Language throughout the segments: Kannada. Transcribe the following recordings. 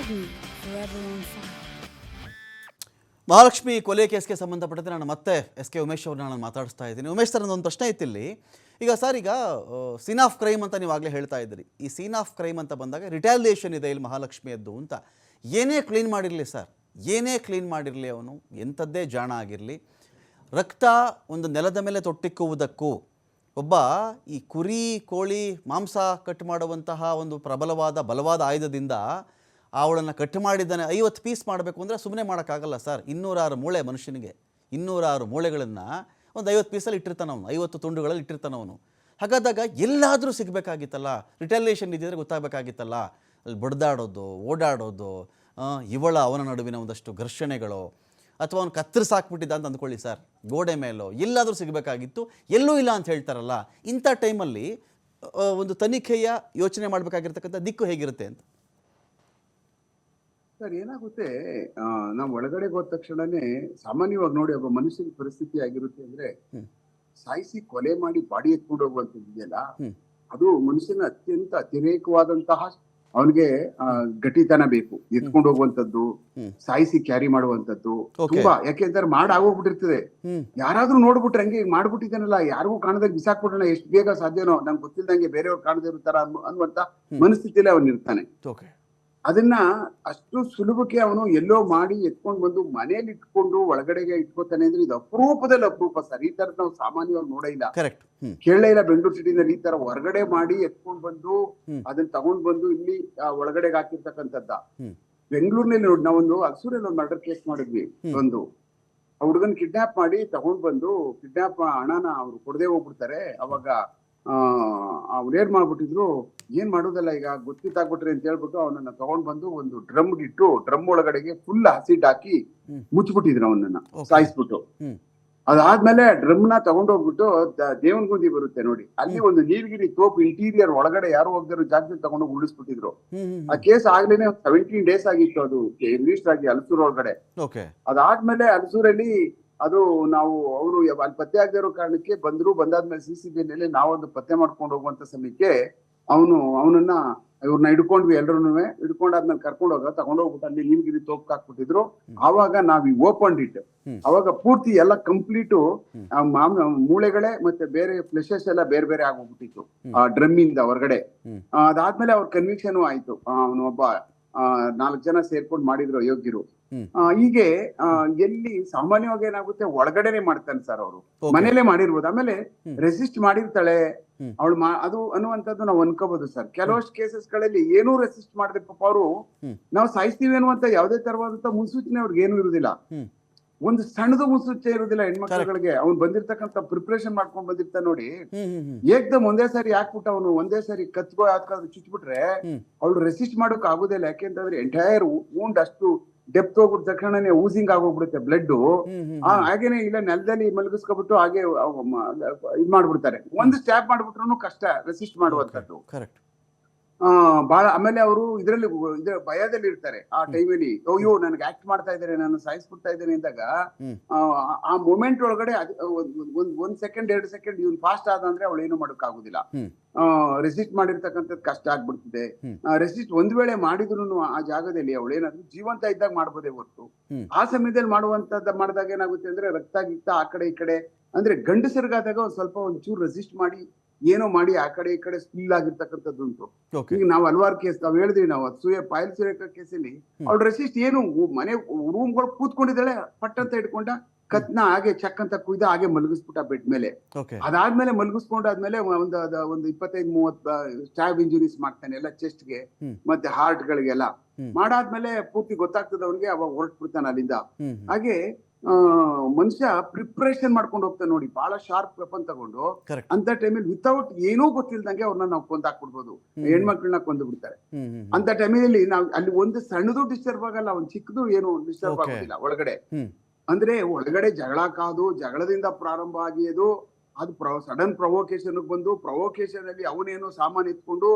me forever on fire. Mahalakshmi ಕೊಲೆ ಕೇಸ್ಗೆ ಸಂಬಂಧಪಟ್ಟಂತೆ ನಾನು ಮತ್ತೆ ಎಸ್.ಕೆ. ಉಮೇಶ್ ಅವ್ರನ್ನ ನಾನು ಮಾತಾಡಿಸ್ತಾ ಇದ್ದೀನಿ. ಉಮೇಶ್ ಸರ್, ಒಂದು ಪ್ರಶ್ನೆ ಇತ್ತು ಇಲ್ಲಿ. ಈಗ ಸೀನ್ ಆಫ್ ಕ್ರೈಮ್ ಅಂತ ನೀವು ಆಗಲೇ ಹೇಳ್ತಾ ಇದ್ರಿ. ಈ ಸೀನ್ ಆಫ್ ಕ್ರೈಮ್ ಅಂತ ಬಂದಾಗ ರಿಟ್ಯಾಲಿಯೇಷನ್ ಇದೆ ಇಲ್ಲಿ ಮಹಾಲಕ್ಷ್ಮಿಯದ್ದು ಅಂತ. ಏನೇ ಕ್ಲೀನ್ ಮಾಡಿರಲಿ ಸರ್, ಏನೇ ಕ್ಲೀನ್ ಮಾಡಿರಲಿ, ಅವನು ಎಂಥದ್ದೇ ಜಾಣ ಆಗಿರಲಿ, ರಕ್ತ ಒಂದು ನೆಲದ ಮೇಲೆ ತೊಟ್ಟಿಕ್ಕುವುದಕ್ಕೂ ಒಬ್ಬ ಈ ಕುರಿ ಕೋಳಿ ಮಾಂಸ ಕಟ್ ಮಾಡುವಂತಹ ಒಂದು ಬಲವಾದ ಆಯುಧದಿಂದ ಅವಳನ್ನು ಕಟ್ ಮಾಡಿದ್ದಾನೆ. 50 ಪೀಸ್ ಮಾಡಬೇಕು ಅಂದರೆ ಸುಮ್ಮನೆ ಮಾಡೋಕ್ಕಾಗಲ್ಲ ಸರ್. 206 ಮೂಳೆ ಮನುಷ್ಯನಿಗೆ, 206 ಮೂಳೆಗಳನ್ನು ಒಂದು 50 ಪೀಸಲ್ಲಿ ಇಟ್ಟಿರ್ತಾನೆ ಅವನು, 50 ತುಂಡುಗಳಲ್ಲಿ ಇಟ್ಟಿರ್ತಾನೆ ಅವನು. ಹಾಗಾದಾಗ ಎಲ್ಲಾದರೂ ಸಿಗಬೇಕಾಗಿತ್ತಲ್ಲ, ರಿಟ್ಯಾಲಿಯೇಷನ್ ಇದ್ದಿದ್ರೆ ಗೊತ್ತಾಗಬೇಕಾಗಿತ್ತಲ್ಲ. ಅಲ್ಲಿ ಬಡ್ದಾಡೋದು, ಓಡಾಡೋದು, ಅವನ ನಡುವಿನ ಒಂದಷ್ಟು ಘರ್ಷಣೆಗಳು, ಅಥವಾ ಅವನು ಕತ್ತರಿಸಾಕ್ಬಿಟ್ಟಿದ್ದ ಅಂತ ಅಂದ್ಕೊಳ್ಳಿ ಸರ್, ಗೋಡೆ ಮೇಲೋ ಎಲ್ಲಾದರೂ ಸಿಗಬೇಕಾಗಿತ್ತು, ಎಲ್ಲೂ ಇಲ್ಲ ಅಂತ ಹೇಳ್ತಾರಲ್ಲ. ಇಂಥ ಟೈಮಲ್ಲಿ ಒಂದು ತನಿಖೆಯ ಯೋಚನೆ ಮಾಡಬೇಕಾಗಿರ್ತಕ್ಕಂಥ ದಿಕ್ಕು ಹೇಗಿರುತ್ತೆ ಅಂತ ಸರ್, ಏನಾಗುತ್ತೆ, ನಾವು ಒಳಗಡೆ ಹೋದ ತಕ್ಷಣನೇ ಸಾಮಾನ್ಯವಾಗಿ ನೋಡಿ, ಒಬ್ಬ ಮನುಷ್ಯನ ಪರಿಸ್ಥಿತಿ ಆಗಿರುತ್ತೆ ಅಂದ್ರೆ, ಸಾಯಿಸಿ ಕೊಲೆ ಮಾಡಿ ಬಾಡಿ ಎತ್ಕೊಂಡು ಹೋಗುವಂತದ್ದಿದೆಯಲ್ಲ, ಅದು ಮನುಷ್ಯನ ಅತ್ಯಂತ ಅತಿರೇಕವಾದಂತಹ, ಅವನಿಗೆ ಗಟ್ಟಿತನ ಬೇಕು, ಎತ್ಕೊಂಡು ಹೋಗುವಂತದ್ದು, ಸಾಯಿಸಿ ಕ್ಯಾರಿ ಮಾಡುವಂತದ್ದು ತುಂಬಾ. ಯಾಕೆಂದ್ರೆ ಆಗೋಗ್ಬಿಟ್ಟಿರ್ತದೆ. ಯಾರಾದ್ರೂ ನೋಡ್ಬಿಟ್ರೆ ಹಂಗೆ ಮಾಡ್ಬಿಟ್ಟಿದ್ದಾನಲ್ಲ, ಯಾರಿಗೂ ಕಾಣದಾಗ ಬಿಸಾಕ್ಬಿಟ್ರೆ ಎಷ್ಟು ಬೇಗ ಸಾಧ್ಯನೋ, ನಂಗೆ ಗೊತ್ತಿಲ್ದಂಗೆ ಬೇರೆಯವ್ರು ಕಾಣದೇ ಇರ್ತಾರ ಅನ್ನುವಂತ ಮನಸ್ಥಿತಿಯಲ್ಲಿ ಅವನು ಇರ್ತಾನೆ. ಅದನ್ನ ಅಷ್ಟು ಸುಲಭಕ್ಕೆ ಅವನು ಎಲ್ಲೋ ಮಾಡಿ ಎತ್ಕೊಂಡು ಬಂದು ಮನೇಲಿ ಇಟ್ಕೊಂಡು ಒಳಗಡೆಗೆ ಇಟ್ಕೋತಾನೆ ಅಂದ್ರೆ ಇದು ಅಪರೂಪದಲ್ಲಿ ಅಪರೂಪ ಸರ್. ಈ ತರ ನಾವು ಸಾಮಾನ್ಯವಾಗಿ ನೋಡೇ ಇಲ್ಲ, ಕೇಳಲೇ ಇಲ್ಲ. ಬೆಂಗಳೂರು ಸಿಟಿನಲ್ಲಿ ಈ ತರ ಹೊರಗಡೆ ಮಾಡಿ ಎತ್ಕೊಂಡ್ ಬಂದು ಅದನ್ನ ತಗೊಂಡ್ ಬಂದು ಇಲ್ಲಿ ಒಳಗಡೆಗೆ ಹಾಕಿರ್ತಕ್ಕಂಥದ್ದ. ಬೆಂಗಳೂರಿನಲ್ಲಿ ನೋಡಿ, ನಾವೊಂದು ಅಸೂರಲ್ಲಿ ಒಂದು ಮರ್ಡರ್ ಕೇಸ್ ಮಾಡಿದ್ವಿ. ಒಂದು ಹುಡುಗನ್ ಕಿಡ್ನಾಪ್ ಮಾಡಿ ತಗೊಂಡ್ ಬಂದು, ಕಿಡ್ನಾಪ್ ಹಣನ ಅವ್ರು ಕೊಡದೆ ಹೋಗ್ಬಿಡ್ತಾರೆ. ಅವಾಗ ಅವ್ರೇನ್ ಮಾಡ್ಬಿಟ್ಟಿದ್ರು, ಏನ್ ಮಾಡೋದಲ್ಲ ಈಗ ಗೊತ್ತಿತ್ತಾಗ್ಬಿಟ್ರಿ ಅಂತ ಹೇಳ್ಬಿಟ್ಟು ಅವನನ್ನ ತಗೊಂಡ್ ಬಂದು ಒಂದು ಡ್ರಮ್ ಒಳಗಡೆಗೆ ಫುಲ್ ಆಸಿಡ್ ಹಾಕಿ ಮುಚ್ಚಿಬಿಟ್ಟಿದ್ರು ಅವನನ್ನ, ಸಾಯಿಸ್ಬಿಟ್ಟು. ಅದಾದ್ಮೇಲೆ ಡ್ರಮ್ನ ತಗೊಂಡೋಗ್ಬಿಟ್ಟು ದೇವನಗುಂದಿ ಬರುತ್ತೆ ನೋಡಿ, ಅಲ್ಲಿ ಒಂದು ನೀಲಗಿರಿ ತೋಪ್ ಇಂಟೀರಿಯರ್ ಒಳಗಡೆ ಯಾರು ಹೋಗ್ದಿರೋ ಜಾಗದಲ್ಲಿ ತಗೊಂಡೋಗಿ ಉಳಿಸ್ಬಿಟ್ಟಿದ್ರು. ಆ ಕೇಸ್ ಆಗ್ಲೇನೆ 17 ಡೇಸ್ ಆಗಿತ್ತು ಅದು ರಿಜಿಸ್ಟರ್ ಆಗಿ ಹಲಸೂರ್ ಒಳಗಡೆ. ಅದಾದ್ಮೇಲೆ ಹಲಸೂರಲ್ಲಿ ಅದು ನಾವು ಅವರು ಅಲ್ಲಿ ಪತ್ತೆ ಆಗದೆ ಇರೋ ಕಾರಣಕ್ಕೆ ಬಂದಾದ್ಮೇಲೆ CCBನಲ್ಲಿ ನಾವೊಂದು ಪತ್ತೆ ಮಾಡ್ಕೊಂಡು ಹೋಗುವಂತ ಸಮಯಕ್ಕೆ ಅವನನ್ನ ಇವ್ರನ್ನ ಹಿಡ್ಕೊಂಡ್ವಿ. ಎಲ್ರು ಹಿಡ್ಕೊಂಡಾದ್ಮೇಲೆ ಕರ್ಕೊಂಡೋಗ ತಗೊಂಡೋಗ್ಬಿಟ್ಟು ಅಲ್ಲಿ ನೀಲಗಿರಿ ತೋಪ್ ಹಾಕ್ಬಿಟ್ಟಿದ್ರು. ಆವಾಗ ನಾವ್ ಓಪನ್ ಇಟ್, ಅವಾಗ ಪೂರ್ತಿ ಎಲ್ಲ ಕಂಪ್ಲೀಟು ಮೂಳೆಗಳೇ ಮತ್ತೆ ಬೇರೆ ಫ್ಲೆಶಸ್ ಎಲ್ಲ ಬೇರೆ ಬೇರೆ ಆಗೋಗ್ಬಿಟ್ಟಿತ್ತು ಆ ಡ್ರಮ್ ಇಂದ ಹೊರಗಡೆ. ಅದಾದ್ಮೇಲೆ ಅವ್ರ ಕನ್ವಿಕ್ಷನ್ ಆಯ್ತು, ಅವನು ಒಬ್ಬ 4 ಜನ ಸೇರ್ಕೊಂಡು ಮಾಡಿದ್ರು ಅಯೋಗ್ಯರು. ಹೀಗೆ ಎಲ್ಲಿ ಸಾಮಾನ್ಯವಾಗಿ ಏನಾಗುತ್ತೆ, ಒಳಗಡೆನೆ ಮಾಡ್ತಾನೆ ಸರ್ ಅವರು, ಮನೇಲೆ ಮಾಡಿರ್ಬೋದು. ಆಮೇಲೆ ರೆಸಿಸ್ಟ್ ಮಾಡಿರ್ತಾಳೆ ಅವಳು ಅದು ಅನ್ನುವಂಥದ್ದು ನಾವು ಅನ್ಕೋಬಹುದು ಸರ್. ಕೆಲವಷ್ಟು ಕೇಸಸ್ ಗಳಲ್ಲಿ ಏನೂ ರೆಸಿಸ್ಟ್ ಮಾಡದೆ ಪಾಪ ಅವರು ನಾವು ಸಾಯಿಸ್ತೀವಿ ಅನ್ನುವಂತ ಯಾವುದೇ ತರವಾದಂತ ಮುನ್ಸೂಚನೆ ಅವ್ರಿಗೆ ಏನೂ ಇರುದಿಲ್ಲ. ಒಂದು ಸಣ್ಣದು ಮುನ್ಸೂಚನೆ ಇರುದಿಲ್ಲ ಹೆಣ್ಮಕ್ಳುಗಳಿಗೆ. ಅವ್ನು ಬಂದಿರ್ತಕ್ಕಂಥ ಪ್ರಿಪರೇಷನ್ ಮಾಡ್ಕೊಂಡ್ ಬಂದಿರ್ತಾನೆ ನೋಡಿ, ಏಕ್ದಮ್ ಒಂದೇ ಸಾರಿ ಹಾಕ್ಬಿಟ್ಟು ಅವನು ಒಂದೇ ಸಾರಿ ಕತ್ಗೋ ಹಾಕೋದು ಚುಚ್ಬಿಟ್ರೆ ಅವಳು ರೆಸಿಸ್ಟ್ ಮಾಡೋಕ್ ಆಗುದಿಲ್ಲ. ಯಾಕೆಂತಂದ್ರೆ ಎಂಟೈರ್ ವೂಂಡ್ ಅಷ್ಟು ಡೆಪ್ತ್ ಹೋಗ್ಬಿಟ್ಟ ತಕ್ಷಣನೇ ಊಸಿಂಗ್ ಆಗೋಗ್ಬಿಡುತ್ತೆ ಬ್ಲಡ್. ಹಾಗೇನೆ ಇಲ್ಲ ನೆಲದಲ್ಲಿ ಮಲಗಿಸ್ಕೊಬಿಟ್ಟು ಹಾಗೆ ಇದ್ ಮಾಡ್ಬಿಡ್ತಾರೆ. ಒಂದು ಸ್ಟ್ಯಾಪ್ ಮಾಡ್ಬಿಟ್ರು ಕಷ್ಟ ರೆಸಿಸ್ಟ್ ಮಾಡುವಂತದ್ದು. ಬಹಳ. ಆಮೇಲೆ ಅವರು ಇದರಲ್ಲಿ ಭಯದಲ್ಲಿ ಇರ್ತಾರೆ ಆ ಟೈಮಲ್ಲಿ. ಅಯ್ಯೋ ನನಗೆ ಆಕ್ಟ್ ಮಾಡ್ತಾ ಇದ್ದಾರೆ, ನಾನು ಸಾಯಿಸ್ಬಿಡ್ತಾ ಇದ್ದೇನೆ ಅಂದಾಗ ಆ ಮೂಮೆಂಟ್ ಒಳಗಡೆ ಒಂದ್ ಸೆಕೆಂಡ್ 2 ಸೆಕೆಂಡ್ ಇವ್ನು ಫಾಸ್ಟ್ ಆದ ಅಂದ್ರೆ ಅವಳು ಏನು ಮಾಡಕ್ ಆಗುದಿಲ್ಲ. ರೆಸಿಸ್ಟ್ ಮಾಡಿರ್ತಕ್ಕಂಥದ್ದು ಕಷ್ಟ ಆಗ್ಬಿಡ್ತಿದೆ. ರೆಸಿಸ್ಟ್ ಒಂದ್ ವೇಳೆ ಮಾಡಿದ್ರು ಆ ಜಾಗದಲ್ಲಿ ಅವಳೇನಾದ್ರು ಜೀವಂತ ಇದ್ದಾಗ ಮಾಡ್ಬೋದೇ ಹೊರತು ಆ ಸಮಯದಲ್ಲಿ ಮಾಡಿದಾಗ ಏನಾಗುತ್ತೆ ಅಂದ್ರೆ ರಕ್ತ ಗಿಕ್ತ ಆ ಕಡೆ ಈ ಕಡೆ ಅಂದ್ರೆ ಗಂಡಸರಿಗಾದಾಗ ಒಂಚೂರು ರೆಸಿಸ್ಟ್ ಮಾಡಿ ಏನೋ ಮಾಡಿ ಆ ಕಡೆ ಈ ಕಡೆ ಸ್ಪಿಲ್ ಆಗಿರ್ತಕ್ಕಂಥದ್ದು ಉಂಟು. ಈಗ ನಾವು ಹಲವಾರು ಕೇಸ್ ನಾವ್ ಹೇಳಿದ್ವಿ, ನಾವು ಪಾಯಲ್ ಸೂರ್ಯಕ ಕೇಸಲ್ಲಿ ಅವ್ಳು ರೆಸಿಸ್ಟ್ ಏನು ಮನೆ ರೂಮ್ಗಳು ಕೂತ್ಕೊಂಡಿದ್ದಾಳೆ, ಪಟ್ ಅಂತ ಇಟ್ಕೊಂಡ ಕತ್ನ ಹಾಗೆ ಚಕ್ ಅಂತ ಕುಯ್ದ ಹಾಗೆ ಮಲಗಿಸ್ಬಿಟ್ಟ ಬೆಡ್ ಮೇಲೆ. ಅದಾದ್ಮೇಲೆ ಮಲಗಿಸ್ಕೊಂಡಾದ್ಮೇಲೆ ಒಂದು 25-30 ಸ್ಟ್ಯಾಬ್ ಇಂಜುರೀಸ್ ಮಾಡ್ತಾನೆ ಎಲ್ಲ ಚೆಸ್ಟ್ಗೆ ಮತ್ತೆ ಹಾರ್ಟ್ ಗಳಿಗೆಲ್ಲ. ಮಾಡಾದ್ಮೇಲೆ ಪೂರ್ತಿ ಗೊತ್ತಾಗ್ತದೆ ಅವ್ನಿಗೆ, ಅವಾಗ ಹೊರಟ್ಬಿಡ್ತಾನೆ ಅಲ್ಲಿಂದ. ಹಾಗೆ ಮನುಷ್ಯ ಪ್ರಿಪ್ರೇಷನ್ ಮಾಡ್ಕೊಂಡು ಹೋಗ್ತಾನೆ ನೋಡಿ, ಬಹಳ ಶಾರ್ಪ್ ವೆಪನ್ ತಗೊಂಡು. ಅಂತ ಟೈಮಲ್ಲಿ ವಿತೌಟ್ ಏನೂ ಗೊತ್ತಿಲ್ದಂಗೆ ಅವ್ರನ್ನ ನಾವು ಕೊಂದಾಕ್ಬಿಡ್ಬೋದು, ಹೆಣ್ಮಕ್ಳನ್ನ ಕೊಂದು ಬಿಡ್ತಾರೆ. ಅಂತ ಟೈಮಲ್ಲಿ ನಾವು ಅಲ್ಲಿ ಒಂದು ಸಣ್ಣದು ಡಿಸ್ಟರ್ಬ್ ಆಗಲ್ಲ, ಒಂದ್ ಚಿಕ್ಕದು ಏನು ಡಿಸ್ಟರ್ಬ್ ಆಗೋದಿಲ್ಲ ಒಳಗಡೆ. ಅಂದ್ರೆ ಒಳಗಡೆ ಜಗಳ ಕಾದು ಜಗಳದಿಂದ ಪ್ರಾರಂಭ ಆಗಿದ್ದು ಅದು ಸಡನ್ ಪ್ರವೋಕೇಶನ್ ಬಂದು ಪ್ರವೋಕೇಶನ್ ಅಲ್ಲಿ ಅವನೇನೋ ಸಾಮಾನು ಎತ್ಕೊಂಡು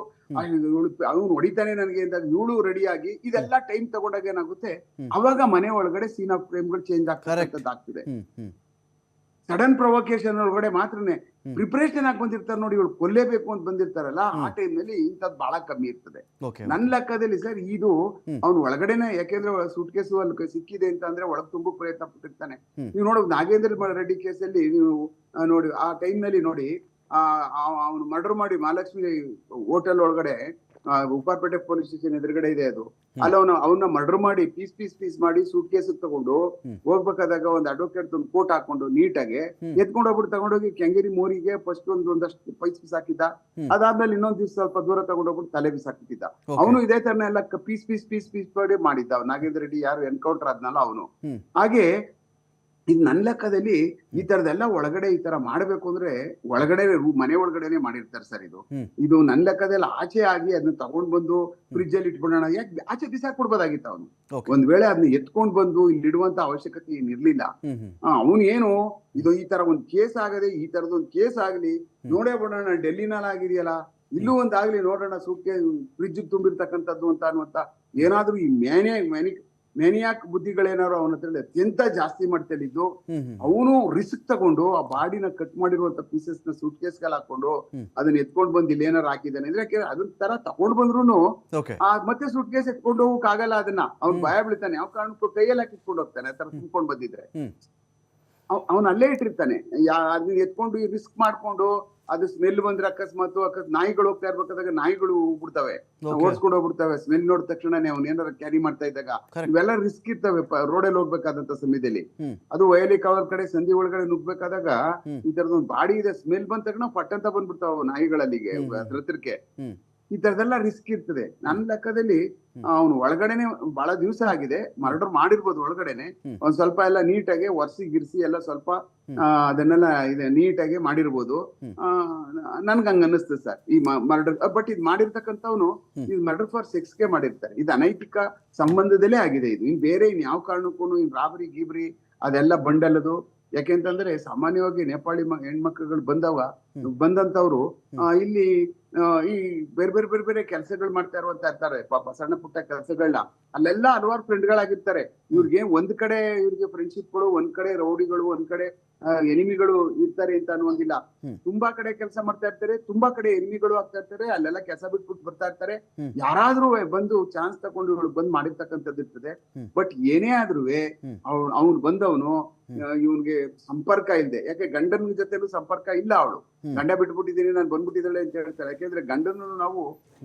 ಅವನು ಹೊಡಿತಾನೆ ನನಗೆ ಅಂದಾಗ ಇವಳು ರೆಡಿಯಾಗಿ ಇದೆಲ್ಲ ಟೈಮ್ ತಗೊಂಡಾಗ ಏನಾಗುತ್ತೆ, ಅವಾಗ ಮನೆ ಒಳಗಡೆ ಸೀನ್ ಆಫ್ ಕ್ರೈಮ್ಗಳು ಚೇಂಜ್ ಆಗ್ತದೆ. ಸಡನ್ ಪ್ರೊವೊಕೇಶನ್ ಒಳಗಡೆ ಮಾತ್ರನೇ ಪ್ರಿಪರೇಷನ್ ಆಗಿ ಬಂದಿರ್ತಾರೆ ನೋಡಿ, ಇವಳು ಕೊಲ್ಲೇಬೇಕು ಅಂತ ಬಂದಿರ್ತಾರಲ್ಲ, ಆ ಟೈಮ್ ನಲ್ಲಿ ಇಂಥದ್ದು ಬಹಳ ಕಮ್ಮಿ ಇರ್ತದೆ ಓಕೆ ನನ್ನ ಲೆಕ್ಕದಲ್ಲಿ ಸರ್. ಇದು ಅವ್ನು ಒಳಗಡೆನೆ, ಯಾಕೆಂದ್ರೆ ಸೂಟ್ ಕೇಸು ಅಲ್ಲಿ ಸಿಕ್ಕಿದೆ ಅಂತ ಅಂದ್ರೆ ಒಳಗ್ ತುಂಬಾ ಪ್ರಯತ್ನ ಪಟ್ಟಿರ್ತಾನೆ. ನೀವು ನೋಡಿ ನಾಗೇಂದ್ರ ರೆಡ್ಡಿ ಕೇಸಲ್ಲಿ ನೀವು ನೋಡಿ, ಆ ಟೈಮ್ ನಲ್ಲಿ ನೋಡಿ, ಅವನು ಮರ್ಡರ್ ಮಾಡಿ ಮಹಾಲಕ್ಷ್ಮಿ ಹೋಟೆಲ್ ಒಳಗಡೆ, ಉಪ್ಪಾರಪೇಟೆ ಪೊಲೀಸ್ ಸ್ಟೇಷನ್ ಎದುರುಗಡೆ ಇದೆ ಅದು, ಅಲ್ಲಿ ಅವನ್ನ ಮರ್ಡರ್ ಮಾಡಿ ಪೀಸ್ ಮಾಡಿ ಸೂಟ್ ಕೇಸ್ ತಗೊಂಡು ಹೋಗ್ಬೇಕಾದಾಗ ಒಂದು ಅಡ್ವೊಕೇಟ್ ಒಂದು ಕೋಟ್ ಹಾಕೊಂಡು ನೀಟಾಗಿ ಎತ್ಕೊಂಡು ಹೋಗ್ಬಿಟ್ಟು ತಗೊಂಡೋಗಿ ಕೆಂಗೇರಿ ಮೋರಿಗೆ ಫಸ್ಟ್ ಒಂದಷ್ಟು ಪೈಸ್ ಹಾಕಿದ್ದ. ಅದಾದ್ಮೇಲೆ ಇನ್ನೊಂದ್ ದಿವ್ಸ ಸ್ವಲ್ಪ ದೂರ ತಗೊಂಡೋಗ್ಬಿಟ್ಟು ತಲೆ ಹಾಕಿದ್ದ. ಅವನು ಇದೇ ತರನ ಎಲ್ಲ ಪೀಸ್ ಮಾಡಿ ಮಾಡಿದ್ದ. ನಾಗೇಂದ್ರ ರೆಡ್ಡಿ ಯಾರು ಎನ್ಕೌಂಟರ್ ಆದ್ನಲ್ಲ ಅವನು. ಹಾಗೆ ಇದು ನನ್ನ ಲೆಕ್ಕದಲ್ಲಿ ಈ ತರದೆಲ್ಲ ಒಳಗಡೆ ಈ ತರ ಮಾಡ್ಬೇಕು ಅಂದ್ರೆ ಒಳಗಡೆ ಮನೆ ಒಳಗಡೆನೆ ಮಾಡಿರ್ತಾರೆ ಸರ್. ಇದು ನನ್ನ ಲೆಕ್ಕದಲ್ಲಿ ಆಚೆ ಆಗಿ ಅದನ್ನ ತಗೊಂಡ್ ಬಂದು ಫ್ರಿಜ್ ಅಲ್ಲಿ ಇಟ್ಬಿಡೋಣ, ಯಾಕೆ ಆಚೆ ಬಿಸಾಕ್ಬಿಡ್ಬೋದಾಗಿತ್ತು ಅವನು. ಒಂದ್ ವೇಳೆ ಅದನ್ನ ಎತ್ಕೊಂಡ್ ಬಂದು ಇಲ್ಲಿ ಇಡುವಂತ ಅವಶ್ಯಕತೆ ಏನಿರ್ಲಿಲ್ಲ. ಅವನು ಏನು ಇದು ಈ ತರ ಒಂದ್ ಕೇಸ್ ಆಗದೆ, ಈ ತರದೊಂದ್ ಕೇಸ್ ಆಗ್ಲಿ ನೋಡೇ ಬಿಡೋಣ, ಡೆಲ್ಲಿನಲ್ಲಿ ಆಗಿದೆಯಲ್ಲ ಇಲ್ಲೂ ಒಂದಾಗ್ಲಿ ನೋಡೋಣ, ಸೂಟ್ಗೆ ಫ್ರಿಜ್ ತುಂಬಿರ್ತಕ್ಕಂಥದ್ದು ಅಂತ ಅನ್ನುವಂತ ಏನಾದ್ರೂ ಈ ಮೆನಿಯಾಕ್ ಬುದ್ಧಿಗಳೇನಾದ್ರು ಅವನ ಹತ್ರ ಅತ್ಯಂತ ಜಾಸ್ತಿ ಮಾಡ್ತಿದ್ದು, ಅವನು ರಿಸ್ಕ್ ತಗೊಂಡು ಆ ಬಾಡಿನ ಕಟ್ ಮಾಡಿರುವಂತ ಪೀಸಸ್ ನ ಸೂಟ್ ಕೇಸ್ ಗಳು ಹಾಕೊಂಡು ಅದನ್ನ ಎತ್ಕೊಂಡ್ ಬಂದು ಇಲ್ಲಿ ಏನಾರು ಹಾಕಿದ್ದಾನೆ ಅಂದ್ರೆ, ಅದನ್ನ ತರ ತಗೊಂಡ್ ಬಂದ್ರು ಮತ್ತೆ ಸೂಟ್ ಕೇಸ್ ಎತ್ಕೊಂಡು ಹೋಗಕ್ ಆಗಲ್ಲ. ಅದನ್ನ ಅವ್ನು ಭಯ ಬೀಳ್ತಾನೆ, ಯಾವ ಕಾರಣಕ್ಕೂ ಕೈಯಲ್ಲಿ ಹಾಕಿ ಇಟ್ಕೊಂಡು ಹೋಗ್ತಾನೆ. ಆ ತರ ತುಂಬ್ಕೊಂಡ್ ಬಂದಿದ್ರೆ ಅವನು ಅಲ್ಲೇ ಇಟ್ಟಿರ್ತಾನೆ. ಅದನ್ನ ಎತ್ಕೊಂಡು ರಿಸ್ಕ್ ಮಾಡ್ಕೊಂಡು ಅದು ಸ್ಮೆಲ್ ಬಂದ್ರೆ ಅಕಸ್ಮಾತ್ ನಾಯಿಗಳು ಹೋಗ್ತಾ ಇರ್ಬೇಕಾದಾಗ ನಾಯಿಗಳು ಹೋಗ್ಬಿಡ್ತವೆ, ಓಡಿಸ್ಕೊಂಡು ಹೋಗ್ಬಿಡ್ತವೆ. ಸ್ಮೆಲ್ ನೋಡಿದ ತಕ್ಷಣನೇ ಅವ್ನು ಏನಾರ ಕ್ಯಾರಿ ಮಾಡ್ತಾ ಇದ್ದಾಗ ಇವೆಲ್ಲ ರಿಸ್ಕ್ ಇರ್ತವೆ ರೋಡಲ್ಲಿ ಹೋಗ್ಬೇಕಾದಂತ ಸಮಯದಲ್ಲಿ. ಅದು ವಯಲಿ ಕವರ್ ಕಡೆ ಸಂಧಿ ಒಳಗಡೆ ನುಗ್ಬೇಕಾದಾಗ ಈ ತರದೊಂದು ಬಾಡಿ ಇದೆ, ಸ್ಮೆಲ್ ಬಂದ ತಕ್ಷಣ ಪಟ್ಟಂತ ಬಂದ್ಬಿಡ್ತಾವ ನಾಯಿಗಳಲ್ಲಿಗೆ ಹತ್ರಕ್ಕೆ. ಈ ತರದೆಲ್ಲ ರಿಸ್ಕ್ ಇರ್ತದೆ. ನನ್ನ ಲೆಕ್ಕದಲ್ಲಿ ಅವನು ಒಳಗಡೆನೆ ಬಹಳ ದಿವಸ ಆಗಿದೆ, ಮರ್ಡರ್ ಮಾಡಿರ್ಬೋದು ಒಳಗಡೆನೆ, ಒಂದ್ ಸ್ವಲ್ಪ ಎಲ್ಲ ನೀಟಾಗಿ ಒರ್ಸಿ ಗಿರ್ಸಿ ಎಲ್ಲ ಸ್ವಲ್ಪ ಅದನ್ನೆಲ್ಲ ಇದೆ ನೀಟಾಗಿ ಮಾಡಿರ್ಬೋದು. ನನ್ಗೆ ಹಂಗ ಅನ್ನಿಸ್ತದೆ ಸರ್ ಈ ಮರ್ಡರ್. ಬಟ್ ಇದು ಮಾಡಿರ್ತಕ್ಕಂಥವ್ನು ಇದು ಮರ್ಡರ್ ಫಾರ್ ಸೆಕ್ಸ್ ಗೆ ಮಾಡಿರ್ತಾರೆ. ಇದು ಅನೈತಿಕ ಸಂಬಂಧದಲ್ಲೇ ಆಗಿದೆ. ಇದು ಬೇರೆ ಇನ್ ಯಾವ ಕಾರಣಕ್ಕೂ ರಾಬರಿ ಗೀಬ್ರಿ ಅದೆಲ್ಲ ಬಂಡಲ್ಲದು. ಯಾಕೆಂತಂದ್ರೆ ಸಾಮಾನ್ಯವಾಗಿ ನೇಪಾಳಿ ಹೆಣ್ಮಕ್ಳುಗಳು ಬಂದಂತವ್ರು ಇಲ್ಲಿ ಈ ಬೇರೆ ಕೆಲಸಗಳು ಮಾಡ್ತಾ ಇರ್ತಾರೆ ಪಾಪ, ಸಣ್ಣ ಪುಟ್ಟ ಕೆಲಸಗಳನ್ನ. ಅಲ್ಲೆಲ್ಲ ಹಲವಾರು ಫ್ರೆಂಡ್ಗಳಾಗಿರ್ತಾರೆ. ಇವ್ರಿಗೆ ಒಂದ್ ಕಡೆ ಇವ್ರಿಗೆ ಫ್ರೆಂಡ್ಶಿಪ್ಗಳು, ಒಂದ್ ಕಡೆ ರೌಡಿಗಳು, ಒಂದ್ ಕಡೆ ಎನಿಮಿಗಳು ಇರ್ತಾರೆ ಅಂತ ಅನ್ನುವಂಗಿಲ್ಲ. ತುಂಬಾ ಕಡೆ ಕೆಲಸ ಮಾಡ್ತಾ ಇರ್ತಾರೆ, ತುಂಬಾ ಕಡೆ ಎನಿಮಿಗಳು ಆಗ್ತಾ ಇರ್ತಾರೆ. ಅಲ್ಲೆಲ್ಲ ಕೆಲಸ ಬಿಟ್ಬಿಟ್ಟು ಬರ್ತಾ ಇರ್ತಾರೆ. ಯಾರಾದ್ರೂ ಬಂದು ಚಾನ್ಸ್ ತಗೊಂಡು ಇವ್ಳು ಬಂದ್ ಮಾಡಿರ್ತಕ್ಕಂಥದ್ದು ಇರ್ತದೆ. ಬಟ್ ಏನೇ ಆದ್ರೂ ಅವ್ನು ಬಂದವನು ಇವನ್ಗೆ ಸಂಪರ್ಕ ಇಲ್ಲದೆ, ಯಾಕೆ ಗಂಡನ ಜೊತೆಲೂ ಸಂಪರ್ಕ ಇಲ್ಲ. ಅವಳು ಗಂಡ ಬಿಟ್ಬಿಟ್ಟಿದ್ದೀನಿ ನಾನು ಬಂದ್ಬಿಟ್ಟಿದ್ದಾಳೆ ಅಂತ ಹೇಳ್ತಾರೆ. ಯಾಕೆಂದ್ರೆ ಗಂಡನ ನಾವು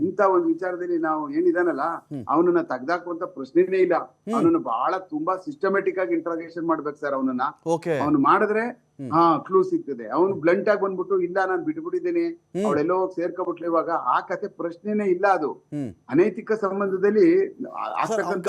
ಇಂತ ಒಂದು ವಿಚಾರದಲ್ಲಿ ನಾವು ಏನಿದಾನಲ್ಲ ಅವನನ್ನ ತೆಗ್ದಾಕುವಂತ ಪ್ರಶ್ನೆನೇ ಇಲ್ಲ. ಅವನನ್ನ ಬಹಳ ತುಂಬಾ ಸಿಸ್ಟಮೆಟಿಕ್ ಆಗಿ ಇಂಟ್ರಾಗೇಷನ್ ಮಾಡ್ಬೇಕು ಸರ್ ಅವನನ್ನ. ಅವ್ನು ಮಾಡಿದ್ರೆ ಕ್ಲೂ ಸಿಗ್ತದೆ. ಅವನು ಬ್ಲಂಟ್ ಆಗಿ ಬಂದ್ಬಿಟ್ಟು ಇಲ್ಲ ನಾನು ಬಿಟ್ಬಿಟ್ಟಿದ್ದೀನಿ ಅವಳೆಲ್ಲೋ ಸೇರ್ಕೊಬಿಟ್ಲು, ಇವಾಗ ಆ ಕತೆ ಪ್ರಶ್ನೆನೇ ಇಲ್ಲ. ಅದು ಅನೈತಿಕ ಸಂಬಂಧದಲ್ಲಿ ಆಗ್ತಕ್ಕಂಥ